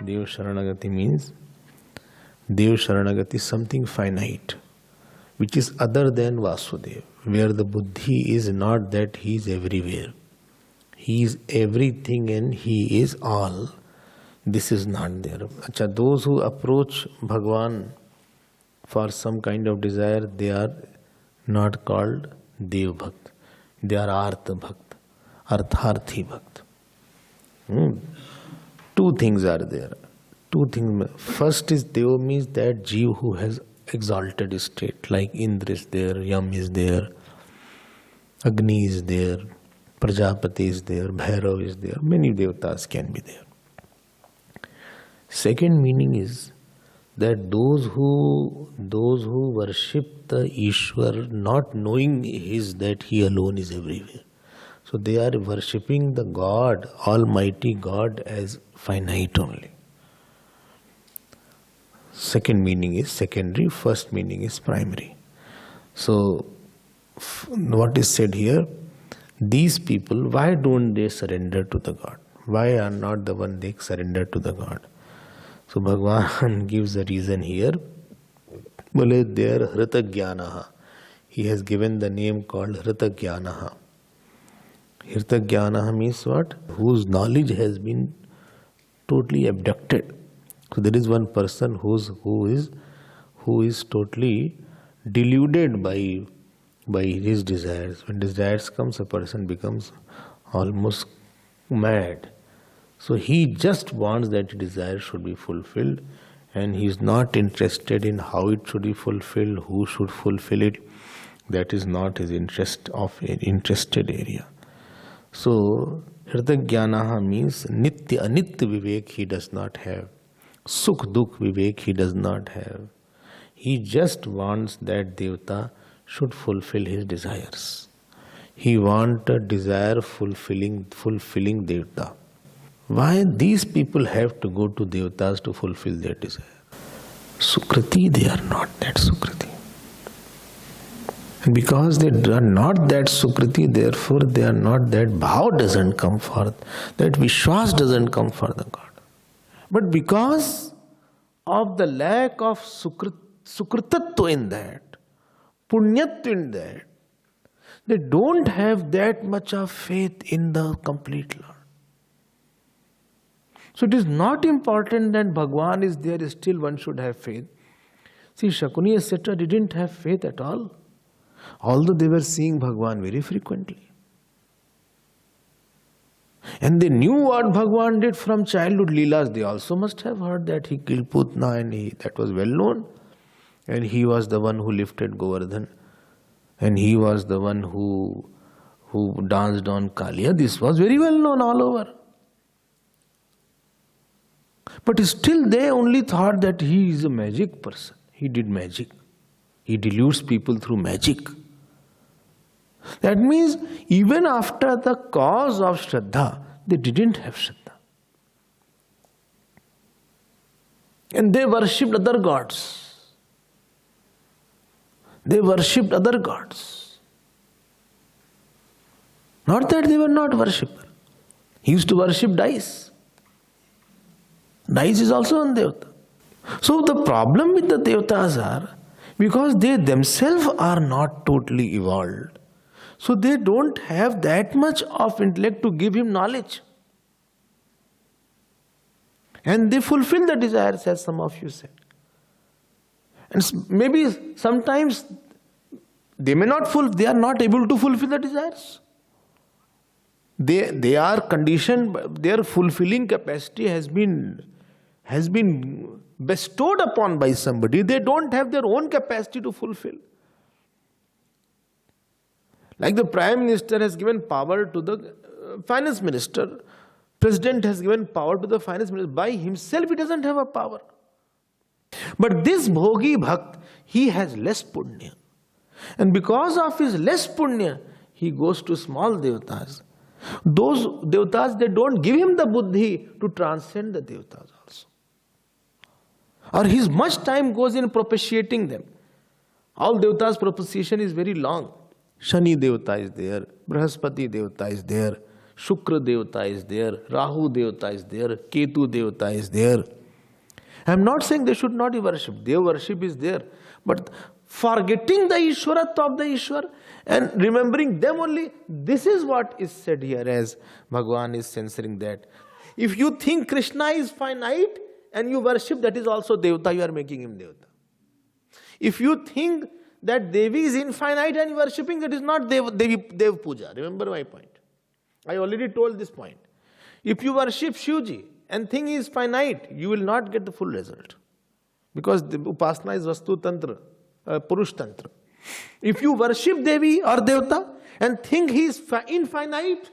Dev Sharanagati means Dev Sharanagati is something finite, which is other than Vasudev, where the buddhi is not that he is everywhere. He is everything and he is all. This is not there. Acha, those who approach Bhagwan for some kind of desire, they are not called Dev Bhakt. They are Artha Bhakt, Artharthi Bhakt. Two things are there. Two things. First is Dev means that Jeev who has exalted state, like Indra is there, Yam is there, Agni is there, Prajapati is there, Bhairav is there, many devatas can be there. Second meaning is that those who worship the Ishwar not knowing that he alone is everywhere. So they are worshipping the God, Almighty God, as finite only. Second meaning is secondary, first meaning is primary. So what is said here, these people, why don't they surrender to the God? Why are not the one they surrender to the God? So Bhagavan gives a reason here. Bole there Hritagyanaha. He has given the name called Hritagyanaha. Hritagyanaha means what? Whose knowledge has been totally abducted. So there is one person who is totally deluded by his desires. When desires comes, a person becomes almost mad. So he just wants that desire should be fulfilled, and he is not interested in how it should be fulfilled, who should fulfill it. That is not his interested area. So Hritagyanaha means Nitya Anitya Vivek he does not have. Sukh Dukh Vivek he does not have. He just wants that Devata should fulfill his desires. He wants a desire fulfilling Devata. Why these people have to go to Devatas to fulfill their desire? Sukriti, they are not that Sukriti. And because they are not that Sukriti, therefore they are not that Bhav doesn't come forth, that Vishwas doesn't come for the God. But because of the lack of Sukritatva in that, Punyatva in that, they don't have that much of faith in the complete Lord. So it is not important that Bhagwan is there, still one should have faith. See, Shakuni etc. didn't have faith at all, although they were seeing Bhagwan very frequently. And they knew what Bhagwan did from childhood Leelas. They also must have heard that he killed Putna, and that was well known. And he was the one who lifted Govardhan. And he was the one who danced on Kaliya. This was very well known all over. But still they only thought that he is a magic person. He did magic. He deludes people through magic. That means even after the cause of Shraddha, they didn't have Shraddha. And they worshipped other gods. They worshipped other gods. Not that they were not worshipper. He used to worship dice. Dice is also on Devata. So the problem with the Devatas are, because they themselves are not totally evolved, so they don't have that much of intellect to give him knowledge. And they fulfill the desires, as some of you said. And maybe sometimes they are not able to fulfill the desires. They are conditioned, their fulfilling capacity has been bestowed upon by somebody. They don't have their own capacity to fulfill. Like the Prime Minister has given power to the Finance Minister, President has given power to the Finance Minister. By himself he doesn't have a power. But this Bhogi Bhakt, he has less punya. And because of his less punya, he goes to small devatas. Those devatas, they don't give him the buddhi to transcend the devatas also. Or his much time goes in propitiating them. All devatas' propitiation is very long. Shani Devata is there, Brahaspati Devata is there, Shukra Devata is there, Rahu Devata is there, Ketu Devata is there. I am not saying they should not be worshipped. Their worship is there. But forgetting the Ishwaratva of the Ishwar and remembering them only, this is what is said here as Bhagavan is censoring that. If you think Krishna is finite and you worship, that is also Devata, you are making him Devata. If you think that Devi is infinite and you are worshipping, that is not Dev Puja. Remember my point. I already told this point. If you worship Shivji and think he is finite, you will not get the full result. Because the Upasana is Vastu Tantra, Purush Tantra. If you worship Devi or Devata and think he is infinite,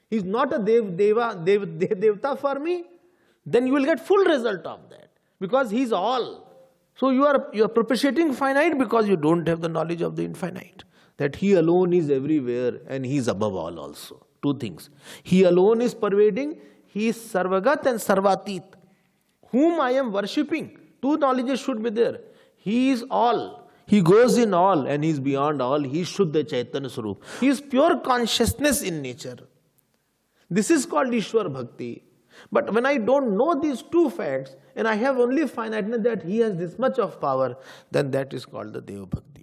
he is not a Devata for me, then you will get full result of that. Because he is all. So you are propitiating finite because you don't have the knowledge of the infinite. That he alone is everywhere and he is above all also. Two things. He alone is pervading, he is Sarvagat and Sarvatit. Whom I am worshipping, two knowledges should be there. He is all. He goes in all and he is beyond all. He is Shuddha Chaitanya Swarup. He is pure consciousness in nature. This is called Ishwar Bhakti. But when I don't know these two facts and I have only finiteness that he has this much of power, then that is called the Deva Bhakti.